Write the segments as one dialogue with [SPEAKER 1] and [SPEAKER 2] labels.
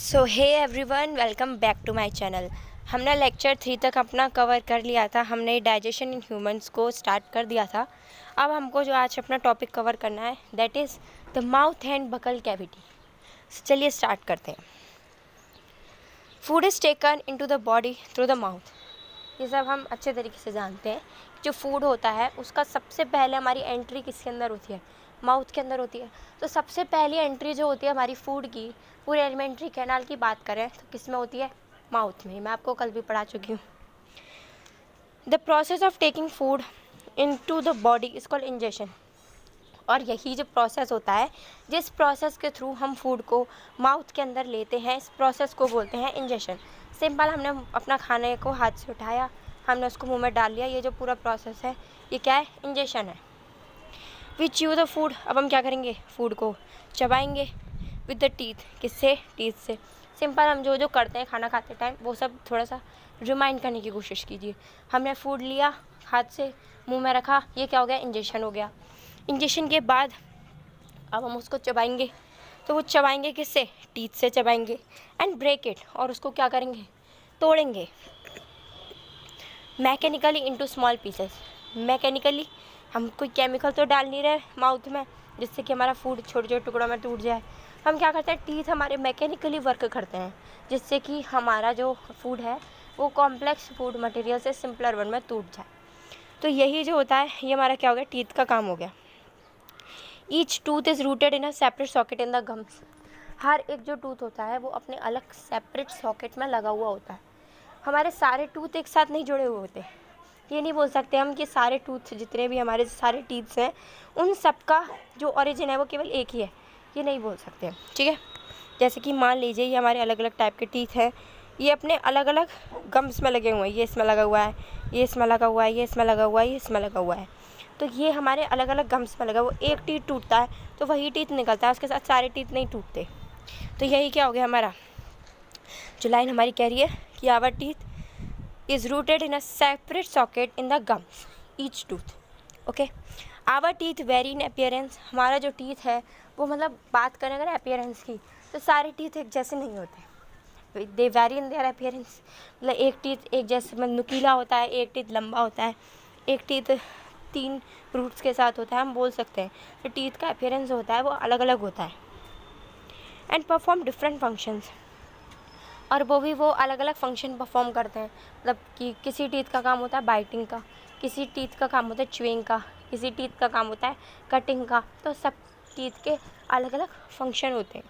[SPEAKER 1] So hey everyone, welcome back to my channel. हमने lecture 3 तक अपना कवर कर लिया था। हमने डाइजेशन इन ह्यूमंस को स्टार्ट कर दिया था। अब हमको जो आज अपना टॉपिक कवर करना है that is the mouth and buccal cavity. चलिए स्टार्ट करते हैं। Food is taken into the body through the mouth. ये सब हम अच्छे तरीके से जानते हैं। जो फूड होता है उसका सबसे पहले हमारी एंट्री किसके अंदर होती है? माउथ के अंदर होती है। तो सबसे पहली एंट्री जो होती है हमारी फूड की, पूरे एलिमेंट्री कैनाल की बात करें तो किस में होती है? माउथ में। मैं आपको कल भी पढ़ा चुकी हूँ। The process of taking food into the body is called ingestion. और यही जो प्रोसेस होता है, जिस प्रोसेस के थ्रू हम फूड को माउथ के अंदर लेते हैं, इस प्रोसेस को बोलते हैं इंजेशन। सिंपल, हमने अपना खाने को हाथ से उठाया, हमने उसको मुंह में डाल लिया। ये जो पूरा प्रोसेस है ये क्या है? इंजेशन है। We chew the food. अब हम क्या करेंगे? फूड को चबाएंगे विद द टीथ। किससे? टीथ से। सिंपल, हम जो जो करते हैं खाना खाते टाइम वो सब थोड़ा सा रिमाइंड करने की कोशिश कीजिए। हमने फूड लिया, हाथ से मुंह में रखा, ये क्या हो गया? इंजेशन हो गया। इंजेशन के बाद अब हम उसको चबाएंगे। तो वो चबाएंगे किससे? टीथ से चबाएंगे। एंड ब्रेक इट, और उसको क्या करेंगे? तोड़ेंगे mechanically into small pieces. Mechanically, हम कोई केमिकल तो डाल नहीं रहे माउथ में जिससे कि हमारा फूड छोटे छोटे टुकड़ों में टूट जाए। हम क्या करते हैं? टीथ हमारे मैकेनिकली वर्क करते हैं जिससे कि हमारा जो फूड है वो कॉम्प्लेक्स फूड मटेरियल से सिंपलर वन में टूट जाए। तो यही जो होता है ये हमारा क्या हो गया? टीथ का काम हो गया। Each tooth is rooted in a separate socket in the gums. हर एक जो टूथ होता है वो अपने अलग सेपरेट सॉकेट में लगा हुआ होता है। हमारे सारे टूथ एक साथ नहीं जुड़े हुए होते। ये नहीं बोल सकते हम कि सारे टूथ, जितने भी हमारे सारे टीथ्स हैं, उन सब का जो ओरिजिन है वो केवल एक ही है। ये नहीं बोल सकते, ठीक है। जैसे कि मान लीजिए ये हमारे अलग अलग टाइप के टीथ हैं, ये अपने अलग अलग गम्स में लगे हुए हैं। ये इसमें लगा हुआ है, ये इसमें लगा हुआ है, ये इसमें लगा हुआ है, ये इसमें लगा हुआ है। तो ये हमारे अलग अलग गम्स में लगा हुआ। एक टीथ टूटता है तो वही टीथ निकलता है, उसके साथ सारे टीथ नहीं टूटते। तो यही क्या हो गया हमारा? जो लाइन हमारी कह रही है कि our teeth is rooted in a separate socket in the gums each tooth. okay, our teeth vary in appearance. हमारा जो टीथ है वो, मतलब बात करें अगर अपीयरेंस की, तो सारे टीथ एक जैसे नहीं होते। दे वैरी इन देयर अपीयरेंस। मतलब एक टीथ एक जैसे मतलब नुकीला होता है, एक टीथ लंबा होता है, एक टीथ 3 रूट्स के साथ होता है। हम बोल सकते हैं जो टीथ का अपीयरेंस होता है वो अलग अलग होता है। एंड परफॉर्म डिफरेंट फंक्शंस, और वो अलग अलग फंक्शन परफॉर्म करते हैं। मतलब कि किसी टीथ का काम होता है बाइटिंग का, किसी टीथ का काम होता है च्युइंग का, किसी टीथ का काम होता है कटिंग का। तो सब टीथ के अलग अलग फंक्शन होते हैं।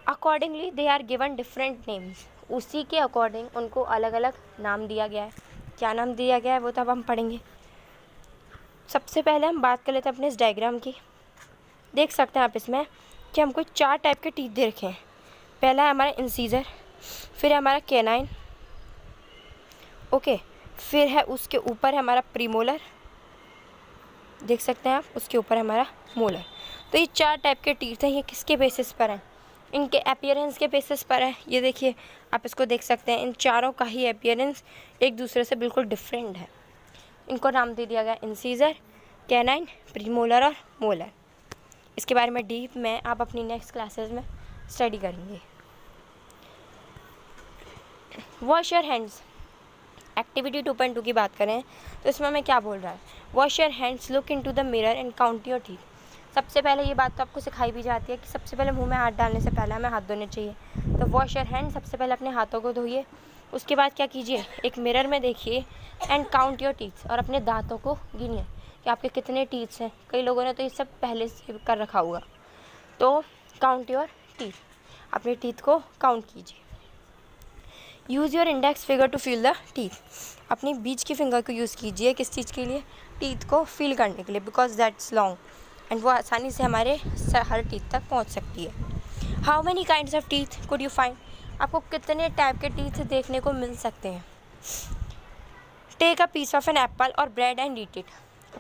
[SPEAKER 1] Accordingly they are given different names. उसी के अकॉर्डिंग उनको अलग अलग नाम दिया गया है। क्या नाम दिया गया है वो तब हम पढ़ेंगे। सबसे पहले हम बात कर लेते हैं अपने इस डायग्राम की। देख सकते हैं आप इसमें कि हमको 4 टाइप के टीथ दे रखे हैं। पहला है हमारा इंसीजर, फिर है हमारा कैनाइन, ओके, फिर है उसके ऊपर है हमारा प्रीमोलर, देख सकते हैं आप, उसके ऊपर है हमारा मोलर। तो ये 4 टाइप के टीथ हैं। ये किसके बेसिस पर हैं? इनके अपीयरेंस के बेसिस पर है। ये देखिए, आप इसको देख सकते हैं, इन चारों का ही अपीयरेंस एक दूसरे से बिल्कुल डिफरेंट है। इनको नाम दे दिया गया इंसीजर, कैनाइन, प्रीमोलर और मोलर। इसके बारे में डीप में आप अपनी नेक्स्ट क्लासेस में स्टडी करेंगे। Wash your hands. एक्टिविटी 2.2 की बात करें तो इसमें हमें क्या बोल रहा है? Wash your hands, look into the mirror and count your teeth. सबसे पहले ये बात तो आपको सिखाई भी जाती है कि सबसे पहले मुंह में हाथ डालने से पहले हमें हाथ धोने चाहिए। तो वॉश योर हैंड, सबसे पहले अपने हाथों को धोइए। उसके बाद क्या कीजिए? एक मिरर में देखिए एंड काउंट योर टीथ, और अपने दांतों को गिनिए कि आपके कितने टीथ्स हैं। कई लोगों ने तो ये सब पहले से कर रखा होगा। तो काउंट योर टीथ, अपने टीथ को काउंट कीजिए। Use your index finger to feel the teeth. अपनी बीच की फिंगर को यूज़ कीजिए किस चीज़ के लिए? टीथ को फील करने के लिए, बिकॉज दैट्स लॉन्ग एंड वो आसानी से हमारे हर टीथ तक पहुंच सकती है। How many kinds of teeth could you find? आपको कितने टाइप के टीथ देखने को मिल सकते हैं? Take a piece of an apple और ब्रेड एंड ईट इट।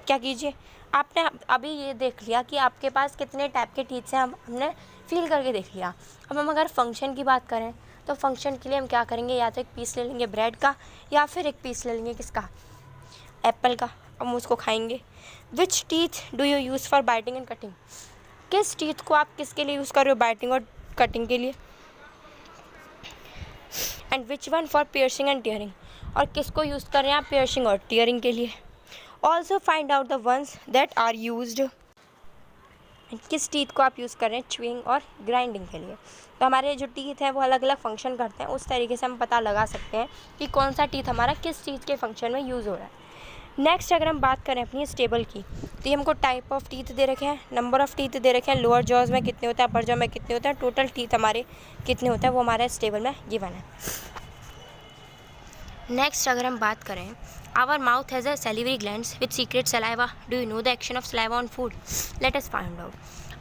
[SPEAKER 1] क्या कीजिए? आपने अभी ये देख लिया कि आपके पास कितने टाइप के टीथ हैं, हमने फील करके देख लिया। अब हम अगर फंक्शन की बात करें तो फंक्शन के लिए हम क्या करेंगे? या तो एक पीस ले लेंगे ब्रेड का, या फिर एक पीस ले लेंगे किसका? एप्पल का। हम उसको खाएंगे। Which teeth do you use for biting and cutting? किस टीथ को आप किसके लिए यूज़ कर रहे हो? बाइटिंग और कटिंग के लिए। And which one for piercing and tearing, और किसको यूज़ कर रहे हैं आप पियर्सिंग और टीयरिंग के लिए। Also find out the ones that are used, किस टीथ को आप यूज़ कर रहे हैं च्यूइंग और ग्राइंडिंग के लिए। तो हमारे जो टीथ हैं वो अलग अलग फंक्शन करते हैं, उस तरीके से हम पता लगा सकते हैं कि कौन सा टीथ हमारा किस चीज़ के फंक्शन में यूज़ हो रहा है। नेक्स्ट अगर हम बात करें अपनी स्टेबल की, तो ये हमको टाइप ऑफ टीथ दे रखे हैं, नंबर ऑफ टीथ दे रखे हैं, लोअर जॉज में कितने होते हैं, अपर जॉ में कितने होते हैं, टोटल टीथ हमारे कितने होते हैं वो हमारे स्टेबल में गिवन है। नेक्स्ट अगर हम बात करें, our mouth has a salivary glands with secrete saliva, do you know the action of saliva on food, let us find out.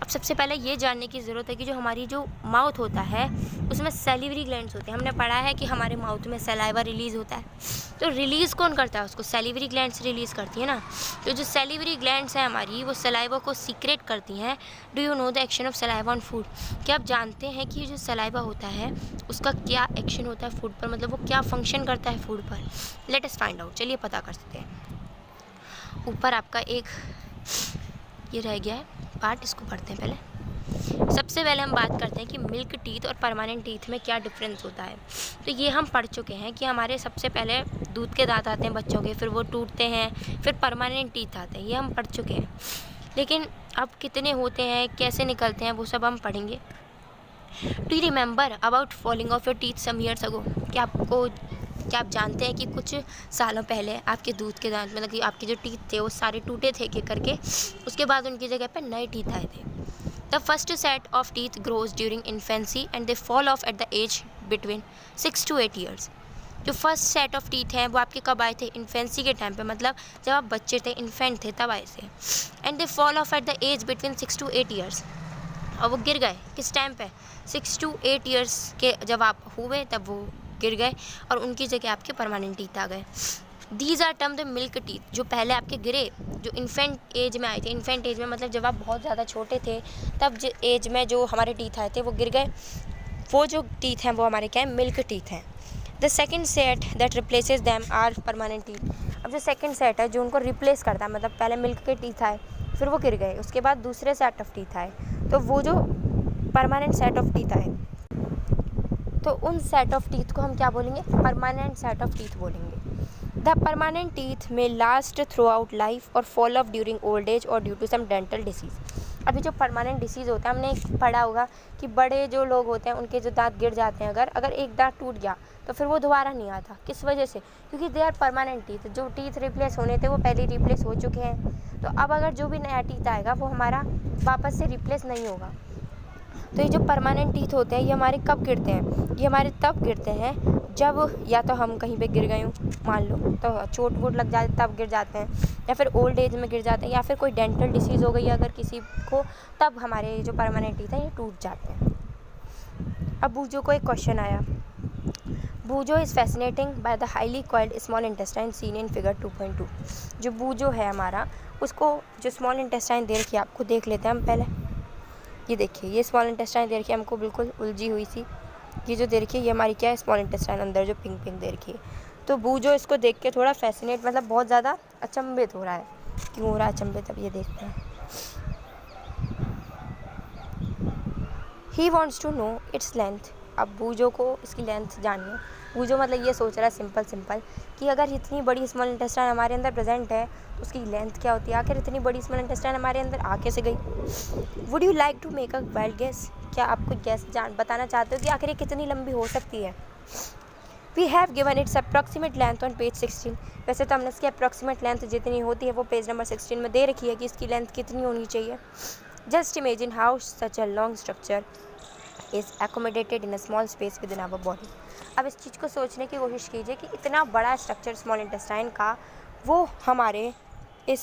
[SPEAKER 1] अब सबसे पहले ये जानने की ज़रूरत है कि जो हमारी जो माउथ होता है उसमें सैलिवरी ग्लैंड्स होते हैं। हमने पढ़ा है कि हमारे माउथ में सलाइवा रिलीज़ होता है, तो रिलीज़ कौन करता है उसको, सैलिवरी ग्लैंड्स रिलीज़ करती है ना। तो जो सैलिवरी ग्लैंड्स हैं हमारी वो सलाइवा को सीक्रेट करती हैं। Do you know the action of saliva on food, क्या आप जानते हैं कि जो सलाइवा होता है उसका क्या एक्शन होता है फूड पर, मतलब वो क्या फंक्शन करता है फूड पर। लेट अस फाइंड आउट, चलिए पता कर सकते हैं। ऊपर आपका एक ये रह गया है पार्ट, इसको पढ़ते हैं पहले। सबसे पहले हम बात करते हैं कि मिल्क टीथ और परमानेंट टीथ में क्या डिफरेंस होता है। तो ये हम पढ़ चुके हैं कि हमारे सबसे पहले दूध के दांत आते हैं बच्चों के, फिर वो टूटते हैं, फिर परमानेंट टीथ आते हैं, ये हम पढ़ चुके हैं। लेकिन अब कितने होते हैं, कैसे निकलते हैं, वो सब हम पढ़ेंगे। Do you remember about falling of your teeth some years ago, क्या आप जानते हैं कि कुछ सालों पहले आपके दूध के दांत मतलब कि आपके जो टीथ थे वो सारे टूटे थे एक करके, उसके बाद उनकी जगह पे नए टीथ आए थे। The first set of teeth grows during infancy and they fall off at the age between 6 to 8 years. जो फर्स्ट सेट ऑफ टीथ हैं वो आपके कब आए थे, इन्फेंसी के टाइम पे, मतलब जब आप बच्चे थे, इन्फेंट थे, तब आए थे। And they fall off at the age between 6 to 8 years, और वो गिर गए किस टाइम पे, 6 to 8 ईयर्स के जब आप हुए तब वो गिर गए और उनकी जगह आपके परमानेंट टीथ आ गए। These are termed the milk teeth, जो पहले आपके गिरे जो इन्फेंट एज में आए थे, इन्फेंट एज में मतलब जब आप बहुत ज़्यादा छोटे थे तब जो एज में जो हमारे टीथ आए थे वो गिर गए, वो जो टीथ हैं वो हमारे क्या है, मिल्क टीथ हैं। The second set that replaces them are permanent teeth. अब जो सेकेंड सेट है जो उनको रिप्लेस करता है, मतलब पहले मिल्क के टीथ आए फिर वो गिर गए, उसके बाद दूसरे सेट ऑफ टीथ आए, तो वो जो परमानेंट सेट ऑफ टीथ आए तो उन सेट ऑफ टीथ को हम क्या बोलेंगे, परमानेंट सेट ऑफ टीथ बोलेंगे। द परमानेंट टीथ में लास्ट थ्रू आउट लाइफ और fall off during old age और due to some dental disease. अभी जो परमानेंट डिसीज़ होता है, हमने पढ़ा होगा कि बड़े जो लोग होते हैं उनके जो दांत गिर जाते हैं, अगर एक दांत टूट गया तो फिर वो दोबारा नहीं आता, किस वजह से, क्योंकि दे आर परमानेंट टीथ, जो टीथ रिप्लेस होने थे वो पहले रिप्लेस हो चुके हैं। तो अब अगर जो भी नया टीथ आएगा वो हमारा वापस से रिप्लेस नहीं होगा। तो ये जो परमानेंट टीथ होते हैं ये हमारे कब गिरते हैं, ये हमारे तब गिरते हैं जब या तो हम कहीं पे गिर गए हों, मान लो तो चोट वोट लग जाए तब गिर जाते हैं, या फिर ओल्ड एज में गिर जाते हैं, या फिर कोई डेंटल डिसीज़ हो गई अगर किसी को, तब हमारे जो परमानेंट टीथ हैं ये टूट जाते हैं। अब बूजो को एक क्वेश्चन आया, Boojho is fascinating by the highly coiled small intestine seen in figure 2.2। जो बूजो है हमारा, उसको जो स्मॉल इंटेस्टाइन दे रखी है आपको देख लेते हैं हम पहले। ये देखिए, ये स्मॉल इंटेस्टाइन दे रखी है हमको बिल्कुल उलझी हुई सी, ये जो दे रखी है ये हमारी क्या है, स्मॉल इंटेस्टाइन अंदर जो पिंक पिंक दे रखी है। तो बूजो इसको देख के थोड़ा फैसिनेट, मतलब बहुत ज़्यादा अचंभित हो रहा है। क्यों हो रहा है अचंभित, अब ये देखते हैं। He wants to know its length. अब बूजो को इसकी लेंथ जाननी है। बूजो मतलब ये सोच रहा है सिंपल कि अगर इतनी बड़ी स्मॉल इंटेस्टाइन हमारे अंदर प्रेजेंट है तो उसकी लेंथ क्या होती है, आखिर इतनी बड़ी स्मॉल इंटेस्टाइन हमारे अंदर आ कैसे गई। Would you like to make a wild guess, क्या आप कोई गेस बताना चाहते हो कि आखिर ये कितनी लंबी हो सकती है। We have given its approximate length on page 16। वैसे तो हमने इसकी अप्रॉक्सीमेट लेंथ जितनी होती है वो पेज नंबर 16 में दे रखी है कि इसकी लेंथ कितनी होनी चाहिए। Just imagine how such a long structure is accommodated in a small space within our body। अब इस चीज़ को सोचने की कोशिश कीजिए कि इतना बड़ा स्ट्रक्चर स्मॉल इंटेस्टाइन का वो हमारे इस,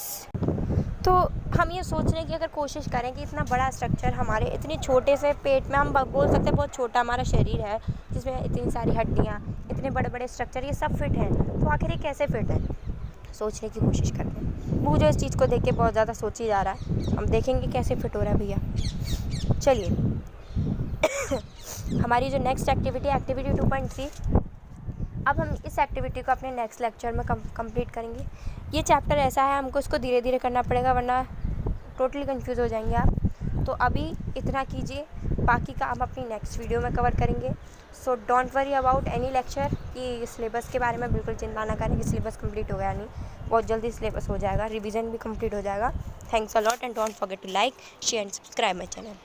[SPEAKER 1] तो हम ये सोचने की अगर कोशिश करें कि इतना बड़ा स्ट्रक्चर हमारे इतने छोटे से पेट में, हम बोल सकते हैं बहुत छोटा हमारा शरीर है जिसमें इतनी सारी हड्डियाँ, इतने बड़े बड़े स्ट्रक्चर, ये सब फिट हैं, तो आखिर ये कैसे फिट है, सोचने की कोशिश करते हैं। वो जो इस चीज़ को देख के बहुत ज़्यादा सोची जा रहा है, हम देखेंगे कैसे फिट हो रहा है भैया। चलिए हमारी जो नेक्स्ट एक्टिविटी है एक्टिविटी 2.3, अब हम इस एक्टिविटी को अपने नेक्स्ट लेक्चर में कंप्लीट करेंगे। ये चैप्टर ऐसा है हमको इसको धीरे धीरे करना पड़ेगा वरना टोटली कंफ्यूज हो जाएंगे आप। तो अभी इतना कीजिए, बाकी का हम अपनी नेक्स्ट वीडियो में कवर करेंगे। So don't worry about any lecture कि सिलेबस के बारे में बिल्कुल चिंता ना करें कि सिलेबस कंप्लीट हो गया नहीं, बहुत जल्दी सिलेबस हो जाएगा, रिवीजन भी कंप्लीट हो जाएगा। Thanks a lot and don't forget to like, share and subscribe my channel.